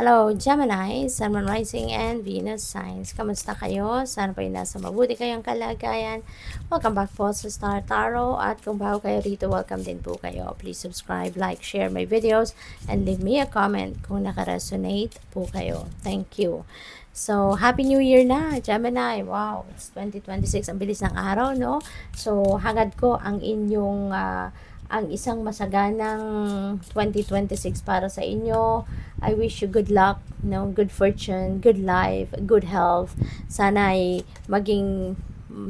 Hello, Gemini, Sun, Moon, Rising, and Venus signs. Kamusta kayo? Sana po nasa mabuti kayong kalagayan. Welcome back po sa Star Tarot. At kung bago kayo rito, welcome din po kayo. Please subscribe, like, share my videos, and leave me a comment kung nakaresonate po kayo. Thank you. So, Happy New Year na, Gemini. Wow, it's 2026. Ang bilis ng araw, no? So, hangad ko ang inyong ang isang masaganang 2026 para sa inyo. I wish you good luck, no, good fortune, good life, good health. Sana ay maging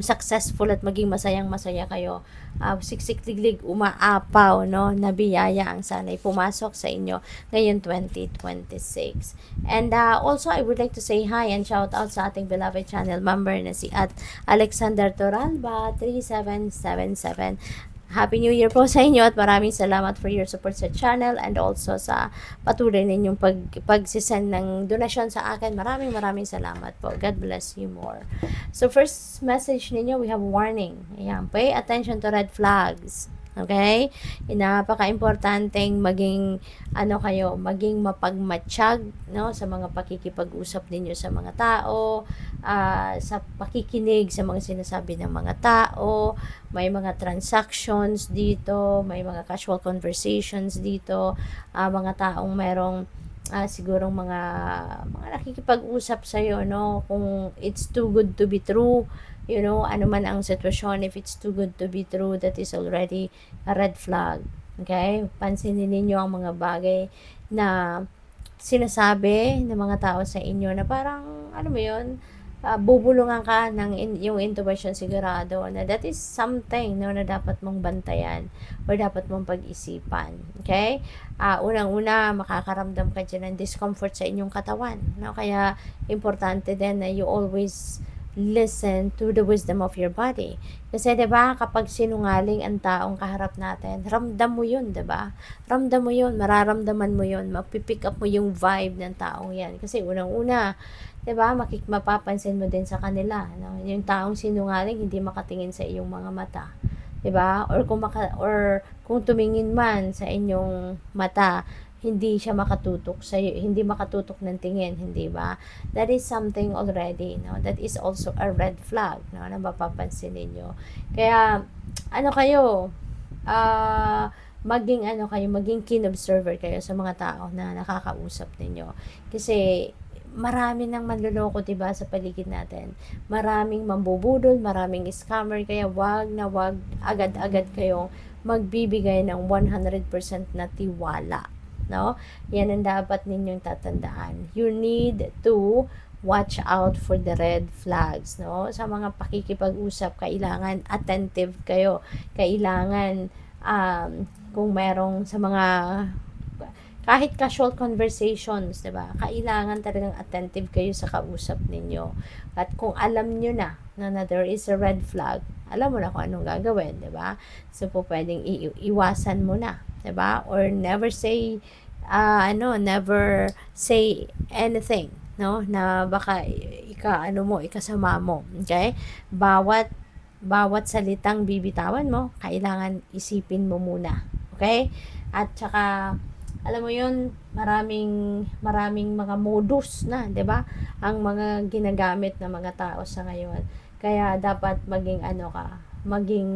successful at maging masayang-masaya kayo. Siksik-liglig, umaapaw, no, na biyaya ang sana'y pumasok sa inyo ngayon 2026. And also, I would like to say hi and shout out sa ating beloved channel member na si at Alexander Toralba 3777. Happy New Year po sa inyo at maraming salamat for your support sa channel and also sa patuloy ninyong pagsisend ng donasyon sa akin. Maraming salamat po. God bless you more. So first message ninyo, we have warning. Ayan, pay attention to red flags. Okay? Napaka-importanteng maging maging mapagmatsyag, no, sa mga pakikipag-usap ninyo sa mga tao, sa pakikinig sa mga sinasabi ng mga tao. May mga transactions dito, may mga casual conversations dito, mga taong merong sigurong mga nakikipag-usap sa iyo, no, kung it's too good to be true. You know, ano man ang sitwasyon, if it's too good to be true, that is already a red flag. Okay? Pansinin ninyo ang mga bagay na sinasabi ng mga tao sa inyo na parang, bubulungan ka ng yung intuition sigurado na that is something, no, na dapat mong bantayan or dapat mong pag-isipan. Okay? Unang-una, makakaramdam ka dyan ng discomfort sa inyong katawan. No? Kaya, importante din na you always listen to the wisdom of your body. Kasi 'di ba, kapag sinungaling ang taong kaharap natin, ramdam mo 'yun, 'di ba? Ramdam mo 'yun, mararamdaman mo 'yun, mapipick up mo yung vibe ng taong 'yan. Kasi unang-una, 'di ba, mapapansin mo din sa kanila, no? Yung taong sinungaling hindi makatingin sa iyong mga mata. 'Di ba? Or kung tumingin man sa inyong mata, hindi siya makatutok sa iyo, hindi makatutok ng tingin, hindi ba? That is something already, no? That is also a red flag, no, na mapapansin niyo. Kaya kayo, maging keen observer kayo sa mga tao na nakakausap ninyo. Kasi marami nang manloloko, 'di ba, sa paligid natin. Maraming mambubudol, maraming scammer, kaya wag agad-agad kayong magbibigay ng 100% na tiwala. No? Yan ang dapat ninyong tatandaan. You need to watch out for the red flags, no? Sa mga pakikipag-usap, kailangan attentive kayo. Kailangan kung merong sa mga kahit casual conversations, 'di ba? Kailangan talagang attentive kayo sa kausap ninyo. At kung alam niyo na there is a red flag, alam mo na kung anong gagawin, 'di ba? So po pwedeng iwasan mo na, 'di ba? Or never say anything, no, na baka ikasama mo. Okay? Bawat salitang bibitawan mo, kailangan isipin mo muna. Okay? At saka alam mo 'yun, maraming mga modus na, 'di ba? Ang mga ginagamit ng mga tao sa ngayon. Kaya dapat maging maging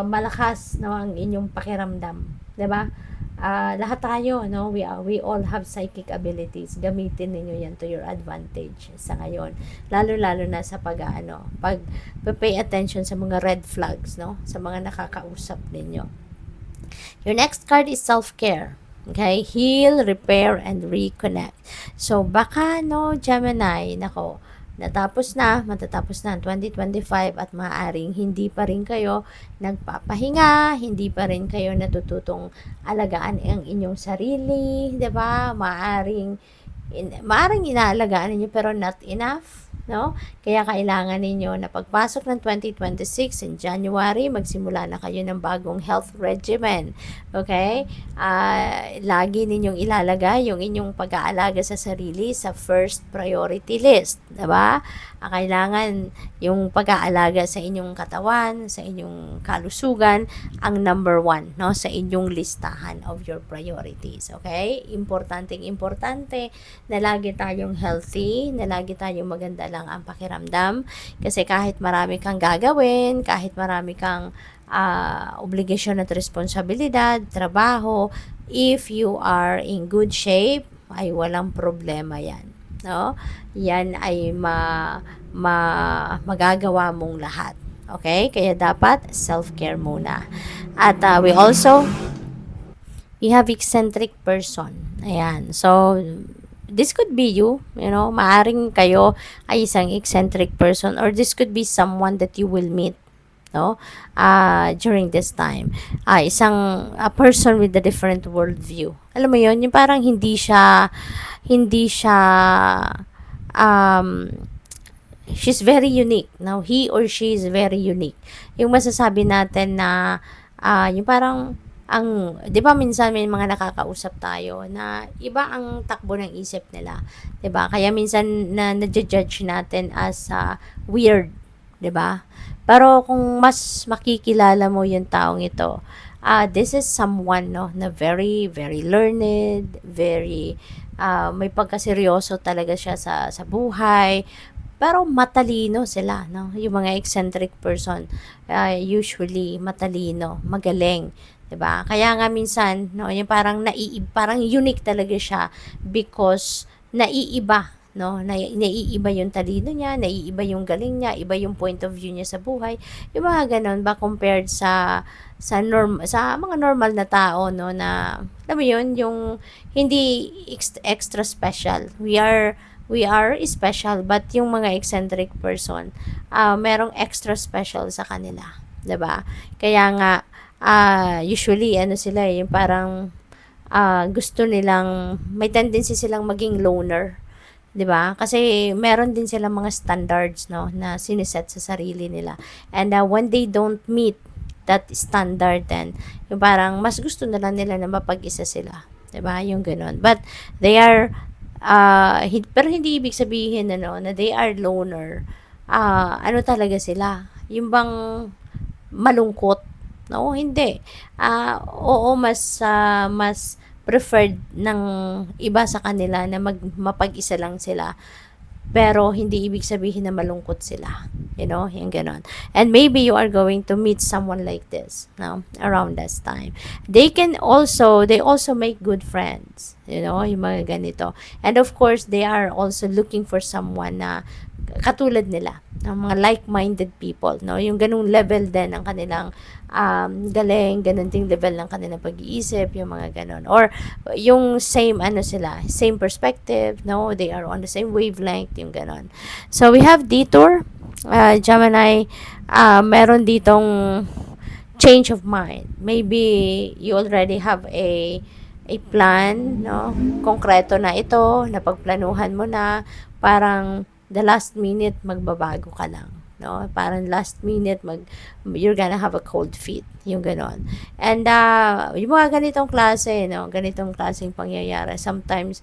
malakas, no, ang inyong pakiramdam, 'di ba? Lahat tayo, no, we all have psychic abilities. Gamitin niyo 'yan to your advantage sa ngayon. Lalo na sa pay attention sa mga red flags, no, sa mga nakakausap ninyo. Your next card is self-care. Okay? Heal, repair, and reconnect. So, baka, no, Gemini, matatapos na ang 2025 at maaaring hindi pa rin kayo nagpapahinga, hindi pa rin kayo natututong alagaan ang inyong sarili, 'di ba? Maaaring Maaaring inaalagaan ninyo pero not enough, no? Kaya kailangan ninyo na pagpasok ng 2026 in January, magsimula na kayo ng bagong health regimen. Okay? Lagi ninyong ilalagay yung inyong pag-aalaga sa sarili sa first priority list. Diba? Kailangan yung pag-aalaga sa inyong katawan, sa inyong kalusugan, ang number one, no? Sa inyong listahan of your priorities. Okay? Importante na lagi tayong healthy, na lagi tayong maganda lang ang pakiramdam. Kasi kahit marami kang gagawin, kahit marami kang obligasyon at responsibilidad, trabaho, if you are in good shape, ay walang problema yan. No? Yan ay magagawa mong lahat. Okay? Kaya dapat self-care muna. At we have eccentric person. Ayan. So, this could be you, maaring kayo ay isang eccentric person, or this could be someone that you will meet, no? During this time. Isang person with a different worldview. Alam mo yon, yung parang hindi siya, she's very unique. Now, he or she is very unique. Yung masasabi natin na, yung parang, di ba minsan may mga nakakausap tayo na iba ang takbo ng isip nila. Di ba? Kaya minsan na-judge natin as weird. Di ba? Pero kung mas makikilala mo yung taong ito, this is someone, no, na very, very learned, very, may pagkaseryoso talaga siya sa buhay, pero matalino sila, no? Yung mga eccentric person, usually matalino, magaling, 'di ba? Kaya nga minsan, no, yung parang unique talaga siya because naiiba, no? Naiiba yung talino niya, naiiba yung galing niya, iba yung point of view niya sa buhay. Yung mga ganun ba compared sa mga normal na tao, no, na alam mo yun, yung hindi extra special. We are special, but yung mga eccentric person, merong extra special sa kanila, 'di ba? Kaya nga usually sila, yung parang gusto nilang, may tendency silang maging loner, 'di ba? Kasi meron din silang mga standards, no, na siniset sa sarili nila. And when they don't meet that standard, then yung parang mas gusto na lang nila na mapag-isa sila, 'di ba? Yung ganoon. But they are pero hindi ibig sabihin na they are loner. Talaga sila? Yung bang malungkot? No, hindi. Oo, mas preferred ng iba sa kanila na mapag-isa lang sila. Pero hindi ibig sabihin na malungkot sila. Yung ganon. And maybe you are going to meet someone like this, no, around this time. They also make good friends, yung mga ganito. And of course, they are also looking for someone na katulad nila, ng mga like-minded people, no? Yung ganung level din ng kanilang galing, ganun ding level ng kanilang pag-iisip, yung mga ganon. Or yung same same perspective, no? They are on the same wavelength, yung ganon. So we have detour, Gemini, meron ditong change of mind. Maybe you already have a plan, no? Konkreto na ito, napagplanuhan mo na, parang the last minute magbabago ka lang, no? Parang last minute you're gonna have a cold feet, yung ganon. And yung mga ganitong klase, no, ganitong klaseng pangyayari, sometimes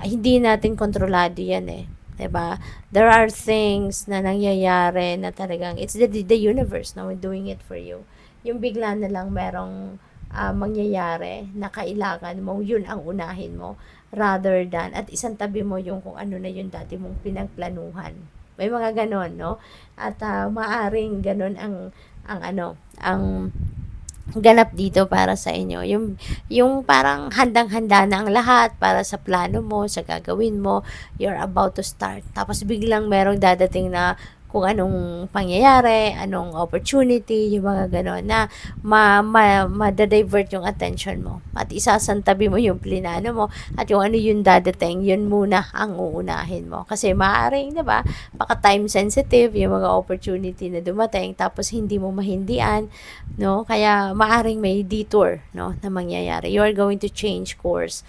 hindi natin kontrolado yan, 'di ba? There are things na nangyayari na talagang it's the universe, no, doing it for you. Yung bigla na lang merong mangyayari na kailangan mo yun ang unahin mo, rather than at isang tabi mo yung kung ano na yung dati mong pinagplanuhan. May mga ganon, no? At maaring ganon ang ganap dito para sa inyo. Yung parang handang-handa na ang lahat para sa plano mo, sa gagawin mo, you're about to start. Tapos biglang merong dadating na kung anong pangyayari, anong opportunity, yung mga gano'n, na ma-divert yung attention mo. At isasantabi mo yung plinano mo, at yung ano yung dadating, yun muna ang uunahin mo. Kasi maaaring, diba, baka time sensitive, yung mga opportunity na dumating, tapos hindi mo mahindian, no? Kaya maaaring may detour, no, na mangyayari. You are going to change course.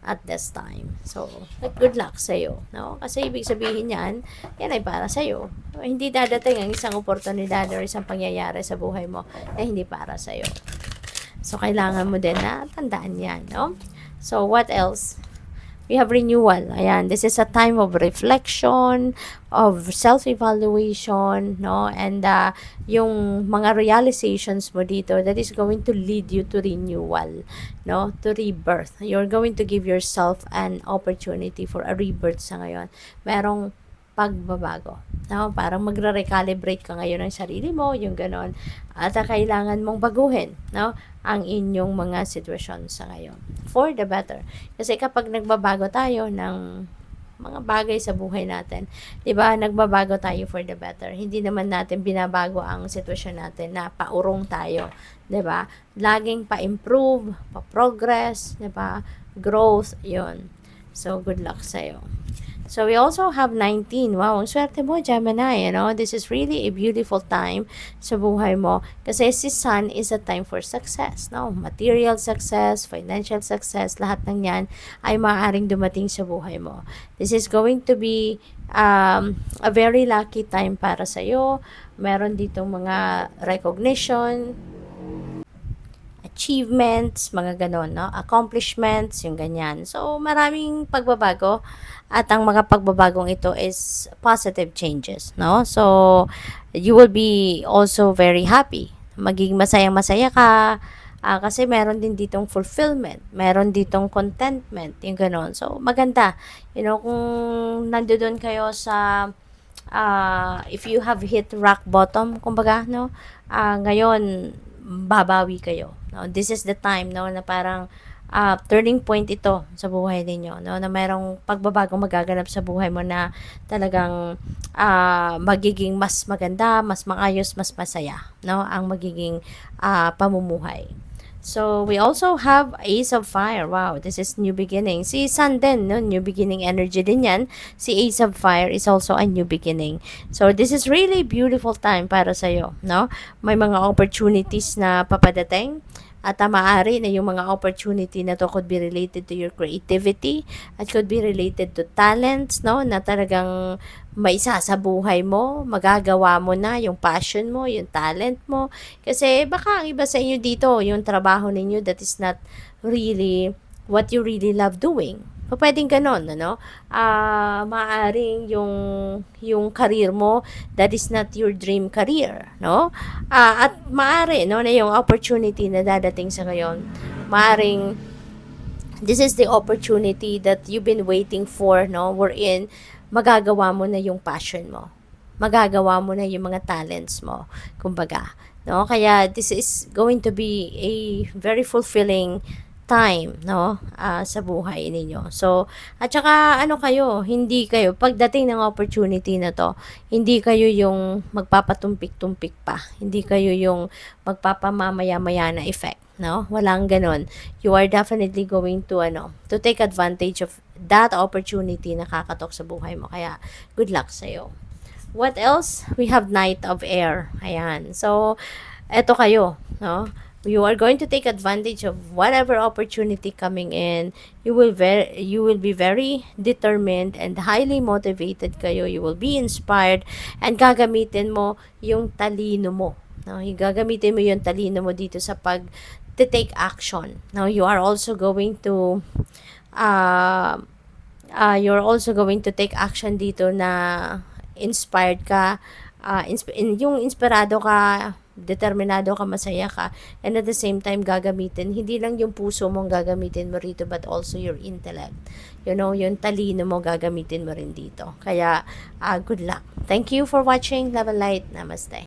at this time. So, good luck sa'yo, no? Kasi ibig sabihin yan ay para sa'yo. Hindi dadating ang isang oportunidad or isang pangyayari sa buhay mo na hindi para sa'yo. So, kailangan mo din na tandaan yan, no? So, what else? We have renewal. Ayan, this is a time of reflection, of self-evaluation, no? And yung mga realizations mo dito, that is going to lead you to renewal, no? To rebirth. You're going to give yourself an opportunity for a rebirth sa ngayon. Merong pagbabago. No? Parang magre-recalibrate ka ngayon ng sarili mo, yung ganon. At kailangan mong baguhin, no? Ang inyong mga sitwasyon sa ngayon. For the better. Kasi kapag nagbabago tayo ng mga bagay sa buhay natin, 'di ba? Nagbabago tayo for the better. Hindi naman natin binabago ang sitwasyon natin na paurong tayo, 'di ba? Laging pa-improve, pa-progress, 'di ba? Growth, 'yon. So good luck sa iyo. So we also have 19. Wow, ang swerte mo, Gemini, This is really a beautiful time sa buhay mo. Kasi si Sun is a time for success, no? Material success, financial success, lahat ng yan ay maaaring dumating sa buhay mo. This is going to be a very lucky time para sa iyo. Meron ditong mga recognition, achievements, mga ganon, no? Accomplishments, yung ganyan. So, maraming pagbabago at ang mga pagbabagong ito is positive changes, no? So, you will be also very happy. Magiging masayang-masaya ka kasi meron din ditong fulfillment, meron ditong contentment, yung ganon. So, maganda. Kung nandoon kayo sa if you have hit rock bottom, kumbaga, no? Ngayon, babawi kayo. No? This is the time, no, na parang turning point ito sa buhay ninyo, no, na mayroong pagbabagong magaganap sa buhay mo na talagang magiging mas maganda, mas maayos, mas masaya, no, ang magiging pamumuhay. So, we also have Ace of Fire. Wow, this is new beginning. Si Sun din, no? New beginning energy din yan. Si Ace of Fire is also a new beginning. So, this is really beautiful time para sa'yo, no? May mga opportunities na papadating. At maaari na yung mga opportunity na to could be related to your creativity at could be related to talents, no? Na talagang maisa sa buhay mo, magagawa mo na yung passion mo, yung talent mo. Kasi baka ang iba sa inyo dito, yung trabaho ninyo that is not really what you really love doing. So, pwedeng ganon, maaaring yung career mo, that is not your dream career, no? At maaari, no, na yung opportunity na dadating sa ngayon, maaring this is the opportunity that you've been waiting for, no? Wherein, magagawa mo na yung passion mo. Magagawa mo na yung mga talents mo, kumbaga, no? Kaya, this is going to be a very fulfilling time, no, sa buhay ninyo. So, at saka, hindi kayo, pagdating ng opportunity na to, hindi kayo yung magpapatumpik-tumpik pa. Hindi kayo yung magpapamamaya-maya na effect, no? Walang ganon. You are definitely going to, to take advantage of that opportunity na kakatok sa buhay mo. Kaya, good luck sa'yo. What else? We have Knight of Air. Ayan. So, eto kayo, no? You are going to take advantage of whatever opportunity coming in. You will be very determined and highly motivated kayo. You will be inspired and gagamitin mo yung talino mo. No, gagamitin mo yung talino mo dito sa take action. Now, you are also going to take action dito na inspired ka, yung inspirado ka, determinado ka, masaya ka, and at the same time gagamitin, hindi lang yung puso mong gagamitin mo rito, but also your intellect, yung talino mo gagamitin mo rin dito. Kaya good luck. Thank you for watching. Love and light. Namaste.